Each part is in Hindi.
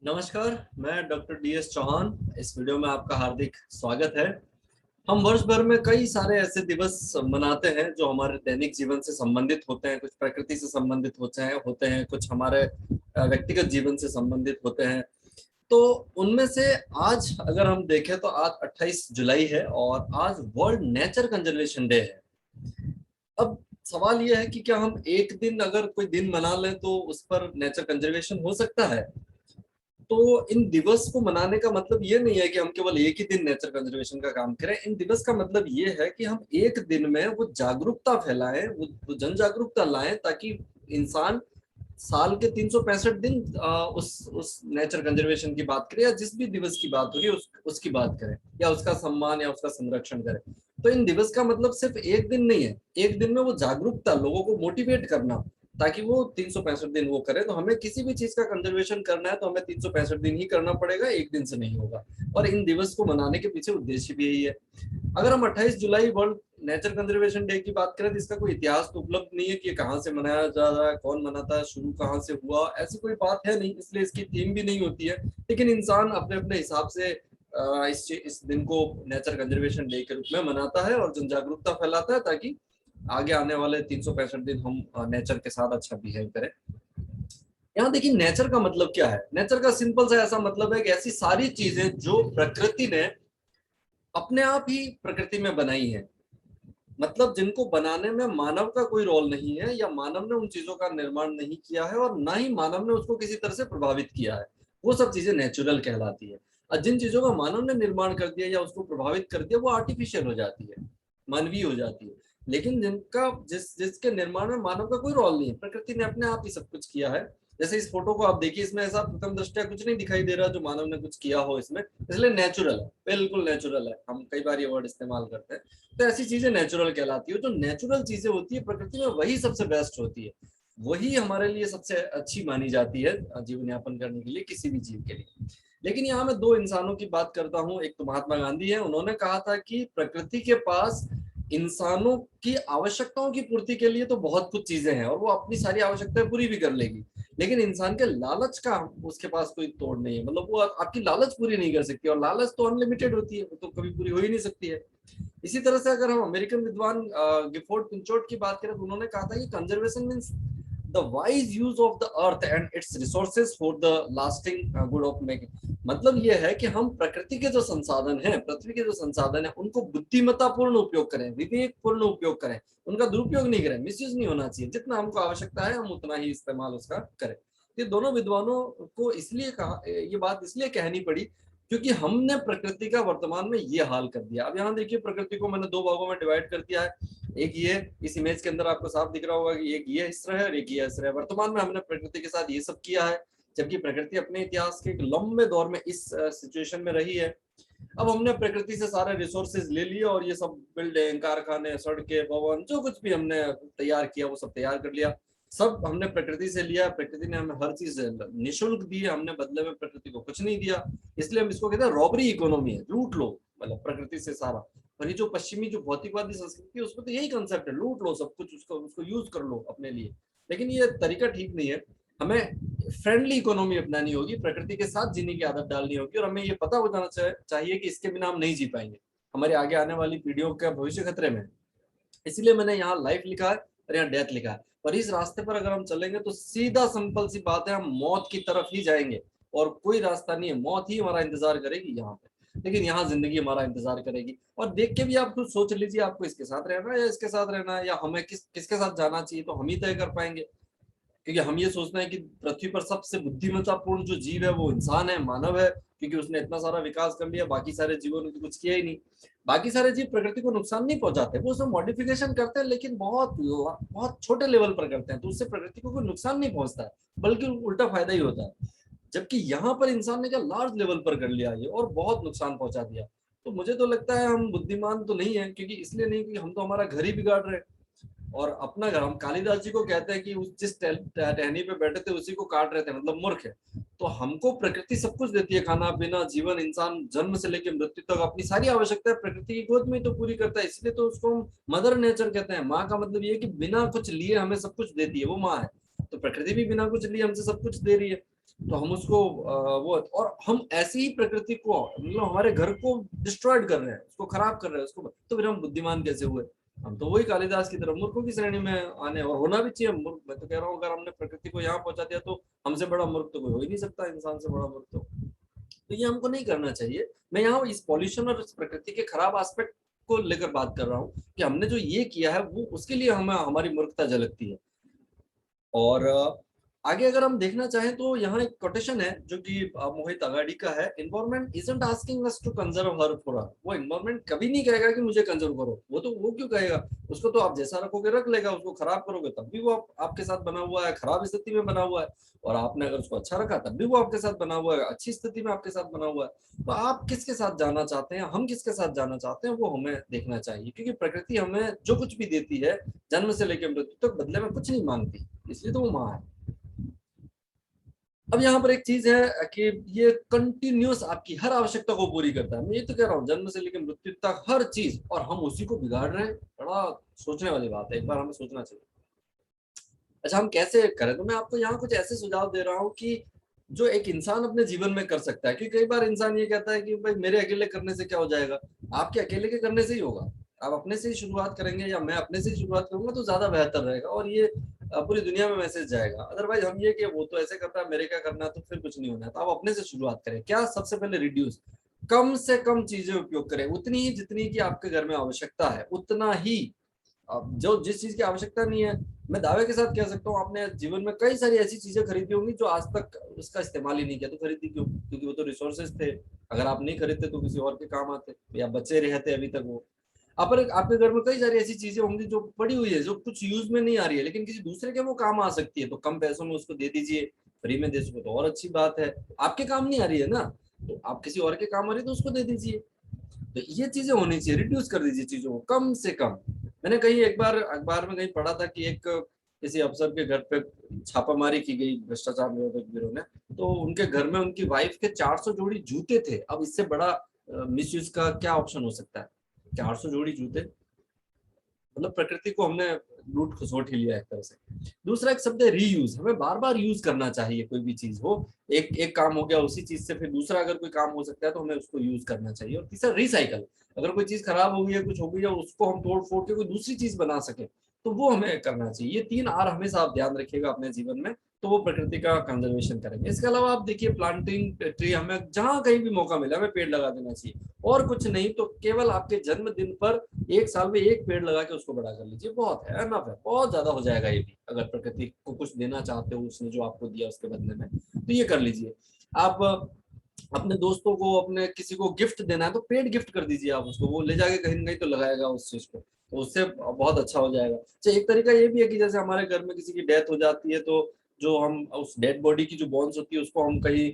नमस्कार। मैं डॉक्टर DS चौहान। इस वीडियो में आपका हार्दिक स्वागत है। हम वर्ष भर में कई सारे ऐसे दिवस मनाते हैं जो हमारे दैनिक जीवन से संबंधित होते हैं। कुछ प्रकृति से संबंधित होते हैं, कुछ हमारे व्यक्तिगत जीवन से संबंधित होते हैं। तो उनमें से आज अगर हम देखें तो आज 28 जुलाई है और आज वर्ल्ड नेचर कंजर्वेशन डे है। अब सवाल यह है कि क्या हम एक दिन अगर कोई दिन मना लें तो उस पर नेचर कंजर्वेशन हो सकता है? तो इन दिवस को मनाने का मतलब ये नहीं है कि हम केवल एक ही दिन नेचर कंजर्वेशन का काम करें। इन दिवस का मतलब ये है कि हम एक दिन में वो जागरूकता फैलाएं, वो जन जागरूकता लाएं, ताकि इंसान साल के 365 दिन उस नेचर कंजर्वेशन की बात करें या जिस भी दिवस की बात हो रही है उसकी बात करें या उसका सम्मान या उसका संरक्षण करें। तो इन दिवस का मतलब सिर्फ एक दिन नहीं है। एक दिन में वो जागरूकता, लोगों को मोटिवेट करना ताकि वो 365 दिन वो करे। तो हमें किसी भी चीज का कंजर्वेशन करना है तो हमें 365 दिन ही करना पड़ेगा, एक दिन से नहीं होगा। और इन दिवस को मनाने के पीछे उद्देश्य भी यही है। अगर हम 28 जुलाई वर्ल्ड नेचर कंजर्वेशन डे की बात करें तो इसका कोई इतिहास तो उपलब्ध नहीं है कि ये कहाँ से मनाया जा रहा है, कौन मनाता है, शुरू कहाँ से हुआ, ऐसी कोई बात है नहीं। इसलिए इसकी थीम भी नहीं होती है। लेकिन इंसान अपने अपने हिसाब से इस दिन को नेचर कंजर्वेशन डे के रूप में मनाता है और जन जागरूकता फैलाता है ताकि आगे आने वाले 365 दिन हम नेचर के साथ अच्छा बिहेव करें। यहाँ देखिए, नेचर का मतलब क्या है। नेचर का सिंपल सा ऐसा मतलब है कि ऐसी सारी चीजें जो प्रकृति ने अपने आप ही प्रकृति में बनाई है, मतलब जिनको बनाने में मानव का कोई रोल नहीं है या मानव ने उन चीजों का निर्माण नहीं किया है और ना ही मानव ने उसको किसी तरह से प्रभावित किया है, वो सब चीजें नेचुरल कहलाती है। और जिन चीजों का मानव ने निर्माण कर दिया या उसको प्रभावित कर दिया वो आर्टिफिशियल हो जाती है, मानवीय हो जाती है। लेकिन जिनका जिसके निर्माण में मानव का कोई रोल नहीं है, प्रकृति ने अपने आप ही सब कुछ किया है। जैसे इस फोटो को आप देखिए, इसमें ऐसा प्रथम दृष्टया कुछ नहीं दिखाई दे रहा जो मानव ने कुछ किया हो इसमें, इसलिए नेचुरल है, बिल्कुल नेचुरल है। हम कई बार ये वर्ड इस्तेमाल करते हैं। तो ऐसी चीजें नेचुरल कहलाती है। जो नेचुरल चीजें होती है प्रकृति में वही सबसे बेस्ट होती है, वही हमारे लिए सबसे अच्छी मानी जाती है जीवन यापन करने के लिए, किसी भी जीव के लिए। लेकिन यहाँ मैं दो इंसानों की बात करता हूँ। एक तो महात्मा गांधी है, उन्होंने कहा था कि प्रकृति के पास इंसानों की आवश्यकताओं की पूर्ति के लिए तो बहुत कुछ चीजें हैं और वो अपनी सारी आवश्यकताएं पूरी भी कर लेगी, लेकिन इंसान के लालच का उसके पास कोई तोड़ नहीं है। मतलब वो आपकी लालच पूरी नहीं कर सकती, और लालच तो अनलिमिटेड होती है, वो तो कभी पूरी हो ही नहीं सकती है। इसी तरह से अगर हम अमेरिकन विद्वान गिफोर्ड पिंचोट की बात करें तो उन्होंने कहा था कि conservation means the wise use of the earth and it's resources for the lasting good of making. मतलब यह है कि हम प्रकृति के जो संसाधन हैं, पृथ्वी के जो संसाधन हैं, उनको बुद्धिमत्तापूर्ण उपयोग करें, विवेकपूर्ण उपयोग करें, उनका दुरुपयोग नहीं करें, मिसयूज नहीं होना चाहिए। जितना हमको आवश्यकता है हम उतना ही इस्तेमाल उसका करें। ये दोनों विद्वानों को इसलिए कहा, ये बात इसलिए कहनी पड़ी क्योंकि हमने प्रकृति का वर्तमान में ये हाल कर दिया। अब यहाँ देखिए, प्रकृति को मैंने दो भागों में डिवाइड कर दिया है। एक ये, इस इमेज के अंदर आपको साफ दिख रहा होगा कि एक ये हिस्सा है और एक ये हिस्सा है। वर्तमान में हमने प्रकृति के साथ ये सब किया है, जबकि प्रकृति अपने इतिहास के एक लंबे दौर में इस सिचुएशन में रही है। अब हमने प्रकृति से सारे रिसोर्सेज ले लिए और ये सब बिल्डिंग, कारखाने, सड़कें, भवन, जो कुछ भी हमने तैयार किया वो सब तैयार कर लिया। सब हमने प्रकृति से लिया, प्रकृति ने हमें हर चीज निःशुल्क दी है, हमने बदले में प्रकृति को कुछ नहीं दिया। इसलिए हम इसको कहते हैं रॉबरी इकोनॉमी है, लूट लो मतलब प्रकृति से सारा। और ये जो पश्चिमी जो भौतिकवादी संस्कृति है उसमें तो यही कंसेप्ट है, लूट लो सब कुछ, उसको यूज कर लो अपने लिए। लेकिन ये तरीका ठीक नहीं है। हमें फ्रेंडली इकोनॉमी अपनानी होगी, प्रकृति के साथ जीने की आदत डालनी होगी, और हमें ये पता हो जाना चाहिए कि इसके बिना हम नहीं जी पाएंगे, हमारे आगे आने वाली पीढ़ियों का भविष्य खतरे में। इसलिए मैंने यहाँ लाइफ लिखा है और यहाँ डेथ लिखा है। और इस रास्ते पर अगर हम चलेंगे तो सीधा सिंपल सी बात है, हम मौत की तरफ ही जाएंगे और कोई रास्ता नहीं है। मौत ही हमारा इंतजार करेगी यहाँ पे, लेकिन यहाँ जिंदगी हमारा इंतजार करेगी। और देख के भी आप खुद सोच लीजिए, आपको इसके साथ रहना है या इसके साथ रहना है, या हमें किसके साथ जाना चाहिए, तो हम ही तय कर पाएंगे। क्योंकि हम ये सोचते हैं कि पृथ्वी पर सबसे बुद्धिमत्तापूर्ण जो जीव है वो इंसान है, मानव है, क्योंकि उसने इतना सारा विकास कर लिया, बाकी सारे जीवों ने तो कुछ किया ही नहीं। बाकी सारे जीव प्रकृति को नुकसान नहीं पहुंचाते, वो उसमें मॉडिफिकेशन करते हैं, लेकिन बहुत बहुत छोटे लेवल पर करते हैं, तो उससे प्रकृति को कोई नुकसान नहीं पहुंचता है, बल्कि उल्टा फायदा ही होता है। जबकि यहाँ पर इंसान ने क्या लार्ज लेवल पर कर लिया ये और बहुत नुकसान पहुंचा दिया। तो मुझे तो लगता है हम बुद्धिमान तो नहीं है, क्योंकि इसलिए नहीं कि हम तो हमारा घर ही बिगाड़ रहे हैं। और अपना घर, हम कालिदास जी को कहते हैं कि उस जिस टहनी पे बैठे थे उसी को काट रहे थे, मतलब मूर्ख है। तो हमको प्रकृति सब कुछ देती है, खाना पीना, जीवन, इंसान जन्म से लेकर मृत्यु तक अपनी सारी आवश्यकताएं प्रकृति की गोद में ही तो पूरी करता है। इसलिए तो उसको हम मदर नेचर कहते हैं। माँ का मतलब ये है कि बिना कुछ लिए हमें सब कुछ देती है, वो माँ है। तो प्रकृति भी बिना कुछ लिए हमसे सब कुछ दे रही है। तो हम उसको वो, और हम ऐसी ही प्रकृति को, मतलब हमारे घर को डिस्ट्रॉयड कर रहे हैं, उसको खराब कर रहे हैं उसको, तो फिर हम बुद्धिमान कैसे हुए? हम तो वही कालिदास की तरह मूर्खों की श्रेणी में आने, और होना भी चाहिए मूर्ख। मैं तो कह रहा हूँ अगर हमने प्रकृति को यहाँ पहुंचा दिया तो हमसे बड़ा मूर्ख तो कोई हो ही नहीं सकता, इंसान से बड़ा मूर्ख तो ये हमको नहीं करना चाहिए। मैं यहाँ इस पॉल्यूशन और इस प्रकृति के खराब एस्पेक्ट को लेकर बात कर रहा हूँ कि हमने जो ये किया है वो उसके लिए हमें हमारी मूर्खता झलकती है। और आगे अगर हम देखना चाहें तो यहाँ एक कोटेशन है जो कि मोहित अगाड़ी का है, environment isn't asking us to conserve her for her. वो एनवायरमेंट कभी नहीं कहेगा कि मुझे कंजर्व करो, वो तो वो क्यों कहेगा? उसको तो आप जैसा रखोगे रख लेगा, उसको खराब करोगे तब भी वो आपके साथ बना हुआ है, खराब स्थिति में बना हुआ है। और आपने अगर उसको अच्छा रखा तब भी वो आपके साथ बना हुआ है, अच्छी स्थिति में आपके साथ बना हुआ है। तो आप किसके साथ जाना चाहते हैं, हम किसके साथ जाना चाहते हैं, वो हमें देखना चाहिए, क्योंकि प्रकृति हमें जो कुछ भी देती है जन्म से लेकर मृत्यु तक बदले में कुछ नहीं मांगती, इसलिए तो वो माँ है। अब यहाँ पर एक चीज है कि ये कंटिन्यूस आपकी हर आवश्यकता को पूरी करता है। मैं ये तो कह रहा हूँ जन्म से लेकर मृत्यु तक हर चीज, और हम उसी को बिगाड़ रहे हैं। बड़ा सोचने वाली बात है, एक बार हमें सोचना चाहिए। अच्छा, हम कैसे करें? तो मैं आपको यहाँ कुछ ऐसे सुझाव दे रहा हूँ कि जो एक इंसान अपने जीवन में कर सकता है। क्योंकि कई बार इंसान ये कहता है कि भाई मेरे अकेले करने से क्या हो जाएगा। आपके अकेले के करने से ही होगा। आप अपने से ही शुरुआत करेंगे या मैं अपने से ही शुरुआत करूंगा तो ज्यादा बेहतर रहेगा, और ये पूरी दुनिया में मैसेज जाएगा। अदरवाइज हम ये कि वो तो ऐसे करता है, मेरे क्या करना है, तो फिर कुछ नहीं होना है। तो आप अपने से शुरुआत करें। क्या? सबसे पहले रिड्यूस, कम से कम चीजें उपयोग करें, उतनी ही जितनी की आपके घर में आवश्यकता है उतना ही। अब जो जिस चीज की आवश्यकता नहीं है, मैं दावे के साथ कह सकता हूँ आपने जीवन में कई सारी ऐसी चीजें खरीदी होंगी जो आज तक उसका इस्तेमाल ही नहीं किया। तो खरीदी क्यों? क्योंकि वो तो रिसोर्सेज थे, अगर आप नहीं खरीदते तो किसी और के काम आते या बचे रहते अभी तक वो। पर आपके घर में कई सारी ऐसी चीजें होंगी जो पड़ी हुई है, जो कुछ यूज में नहीं आ रही है, लेकिन किसी दूसरे के वो काम आ सकती है। तो कम पैसों में उसको दे दीजिए, फ्री में दे सको तो और अच्छी बात है। आपके काम नहीं आ रही है ना, तो आप किसी और के काम आ रही है तो उसको दे दीजिए। तो ये चीजें होनी चाहिए, रिड्यूस कर दीजिए चीजों को कम से कम। मैंने कहीं एक बार अखबार में कहीं पढ़ा था कि एक किसी अफसर के घर पे छापामारी की गई भ्रष्टाचार निरोधक ब्यूरो ने। तो उनके घर में उनकी वाइफ के 400 जोड़ी जूते थे। अब इससे बड़ा मिसयूज का क्या ऑप्शन हो सकता है? 400 जोड़ी जूते, मतलब प्रकृति को हमने लूट खसोट ही लिया एक तरह से। दूसरा एक शब्द है रीयूज, हमें बार बार यूज करना चाहिए। कोई भी चीज हो, एक एक काम हो गया उसी चीज से फिर दूसरा अगर कोई काम हो सकता है तो हमें उसको यूज करना चाहिए। और तीसरा रिसाइकल, अगर कोई चीज खराब हो गई है, कुछ हो गई है, उसको हम तोड़ फोड़ के कोई दूसरी चीज बना सके तो वो हमें करना चाहिए। ये 3 आर हमेशा आप ध्यान रखिएगा अपने जीवन में, तो वो प्रकृति का कंजर्वेशन करेंगे। इसके अलावा आप देखिए प्लांटिंग ट्री, हमें जहां कहीं भी मौका मिले हमें पेड़ लगा देना चाहिए। और कुछ नहीं तो केवल आपके जन्मदिन पर एक साल में एक पेड़ लगा के उसको बड़ा कर लीजिए, बहुत है, एनफ है, बहुत ज्यादा हो जाएगा ये भी। अगर प्रकृति को कुछ देना चाहते हो उसने जो आपको दिया उसके बदले में, तो ये कर लीजिए। आप अपने दोस्तों को, अपने किसी को गिफ्ट देना है तो पेड़ गिफ्ट कर दीजिए आप उसको, वो ले जाके कहीं ना कहीं तो लगाएगा उस चीज को, तो उससे बहुत अच्छा हो जाएगा। अच्छा, एक तरीका ये भी है कि जैसे हमारे घर में किसी की डेथ हो जाती है तो जो हम उस डेड बॉडी की जो बोन्स होती है उसको हम कहीं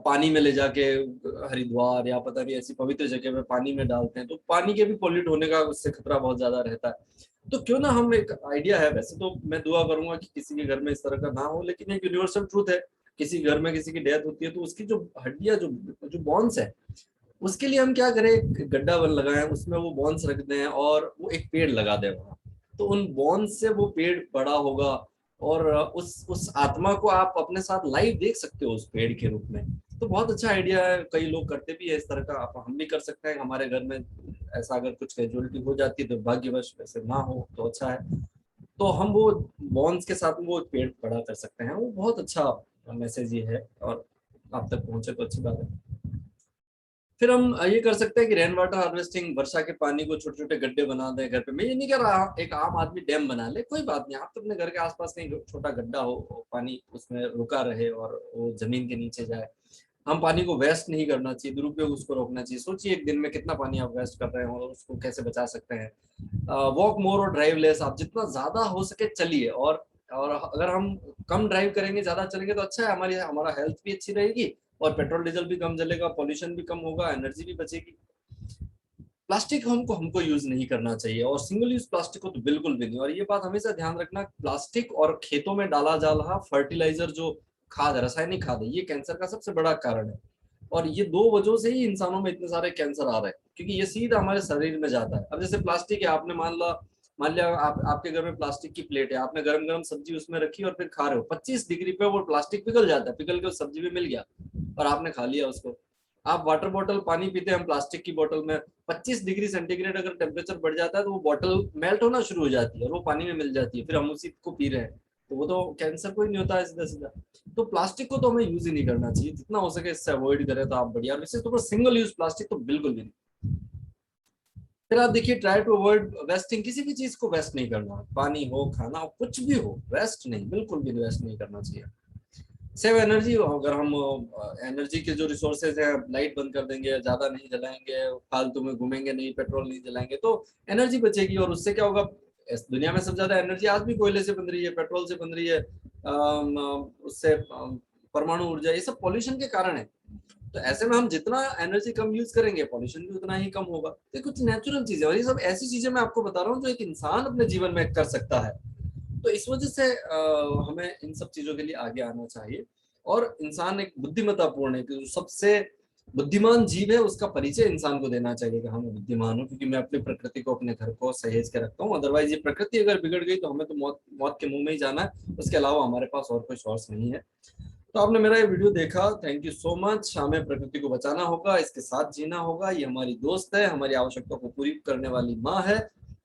पानी में ले जाके हरिद्वार या पता नहीं ऐसी पवित्र जगह में पानी में डालते हैं, तो पानी के भी पॉल्यूट होने का उससे खतरा बहुत ज्यादा रहता है। तो क्यों ना हम, एक आइडिया है वैसे तो मैं दुआ करूंगा कि किसी के घर में इस तरह का ना हो, लेकिन एक यूनिवर्सल ट्रूथ है, किसी घर में किसी की डेथ होती है तो उसकी जो हड्डियां, जो जो बॉन्स है, उसके लिए हम क्या करें, एक गड्ढा बन लगाएं, उसमें वो बॉन्स रख दें और वो एक पेड़ लगा दें वहां। तो उन बॉन्स से वो पेड़ बड़ा होगा, और उस आत्मा को आप अपने साथ लाइव देख सकते हो उस पेड़ के रूप में। तो बहुत अच्छा आइडिया है, कई लोग करते भी है इस तरह का। आप, हम भी कर सकते हैं हमारे घर में। ऐसा अगर कुछ कैजुअलिटी हो जाती है तो भाग्यवश, वैसे ना हो तो अच्छा है, तो हम वो बॉन्स के साथ वो पेड़ बड़ा कर सकते हैं। वो बहुत अच्छा मैसेज ये है, और आप तक पहुंचे तो अच्छी बात है। फिर हम ये कर सकते हैं कि रेन वाटर हार्वेस्टिंग, वर्षा के पानी को छोटे छोटे गड्ढे बना दें घर पे। मैं ये नहीं कह रहा एक आम आदमी डैम बना ले, कोई बात नहीं, आप तो अपने घर के आसपास कहीं छोटा गड्ढा हो, पानी उसमें रुका रहे और वो जमीन के नीचे जाए। हम पानी को वेस्ट नहीं करना चाहिए, दुरुपयोग उसको रोकना चाहिए। सोचिए एक दिन में कितना पानी आप वेस्ट कर रहे हो और उसको कैसे बचा सकते हैं। वॉक मोर और ड्राइव लेस, आप जितना ज्यादा हो सके चलिए। और अगर हम कम ड्राइव करेंगे, ज्यादा चलेंगे तो अच्छा है, हमारी हमारा हेल्थ भी अच्छी रहेगी, और पेट्रोल डीजल भी कम जलेगा, पॉल्यूशन भी कम होगा, एनर्जी भी बचेगी। प्लास्टिक हमको हमको यूज नहीं करना चाहिए, और सिंगल यूज प्लास्टिक को तो बिल्कुल भी नहीं। और ये बात हमेशा ध्यान रखना, प्लास्टिक और खेतों में डाला जा रहा फर्टिलाइजर, जो खाद है, रासायनिक खाद है, ये कैंसर का सबसे बड़ा कारण है। और ये 2 वजहों से ही इंसानों में इतने सारे कैंसर आ रहे हैं, क्योंकि ये सीधा हमारे शरीर में जाता है। अब जैसे प्लास्टिक है, आपने मान ला मान लिया आपके घर में प्लास्टिक की प्लेट है, आपने गरम गरम सब्जी उसमें रखी और फिर खा रहे हो, 25 डिग्री पे वो प्लास्टिक पिघल जाता है, पिघल के उस सब्जी में मिल गया और आपने खा लिया उसको। आप वाटर बॉटल पानी पीते हैं हम प्लास्टिक की बोतल में, 25 डिग्री सेंटीग्रेड अगर टेम्परेचर बढ़ जाता है तो वो बोतल मेल्ट होना शुरू हो जाती है और वो पानी में मिल जाती है, फिर हम उसी को पी रहे हैं, तो वो तो कैंसर कोई नहीं होता है सीधा सीधा। तो प्लास्टिक को तो हमें यूज ही नहीं करना चाहिए, जितना हो सके इससे अवॉइड करें तो आप बढ़िया। विशेष तौर पर सिंगल यूज प्लास्टिक तो बिल्कुल भी नहीं। फिर आप देखिए, ट्राई टू अवॉइड वेस्टिंग, किसी भी चीज को वेस्ट नहीं करना, पानी हो, खाना हो, कुछ भी हो, वेस्ट नहीं, बिल्कुल भी वेस्ट नहीं करना चाहिए। सेव एनर्जी, अगर हम एनर्जी के जो रिसोर्सेज है, लाइट बंद कर देंगे, ज्यादा नहीं जलाएंगे, फालतू में घूमेंगे नहीं, पेट्रोल नहीं जलाएंगे, तो एनर्जी बचेगी। और उससे क्या होगा, इस दुनिया में सबसे ज्यादा एनर्जी आज भी कोयले से बन रही है, पेट्रोल से बन रही है, उससे परमाणु ऊर्जा, ये सब पॉल्यूशन के कारण है। तो ऐसे में हम जितना एनर्जी कम यूज करेंगे, पॉल्यूशन भी उतना ही कम होगा। तो कुछ नेचुरल चीजें, और ये सब ऐसी चीजें मैं आपको बता रहा हूँ जो एक इंसान अपने जीवन में कर सकता है। तो इस वजह से हमें इन सब चीजों के लिए आगे आना चाहिए। और इंसान एक बुद्धिमत्तापूर्ण है, कि सबसे बुद्धिमान जीव है, उसका परिचय इंसान को देना चाहिए कि हाँ मैं बुद्धिमान हूँ, क्योंकि मैं अपनी प्रकृति को, अपने घर को सहेज के रखता हूँ। अदरवाइज ये प्रकृति अगर बिगड़ गई तो हमें तो मौत मौत के मुंह में ही जाना है, उसके अलावा हमारे पास और कोई सोर्स नहीं है। तो आपने मेरा ये वीडियो देखा, थैंक यू सो मच। हमें प्रकृति को बचाना होगा, इसके साथ जीना होगा, ये हमारी दोस्त है, हमारी आवश्यकताओं को पूरी करने वाली माँ है,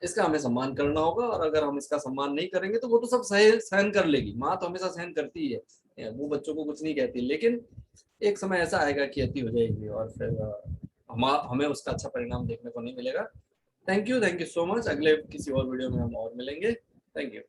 इसका हमें सम्मान करना होगा। और अगर हम इसका सम्मान नहीं करेंगे तो वो तो सब सहन कर लेगी, माँ तो हमेशा सहन करती ही है, वो बच्चों को कुछ नहीं कहती, लेकिन एक समय ऐसा आएगा कि अति हो जाएगी और फिर हमें उसका अच्छा परिणाम देखने को नहीं मिलेगा। Thank you so much. अगले किसी और वीडियो में हम और मिलेंगे। Thank you.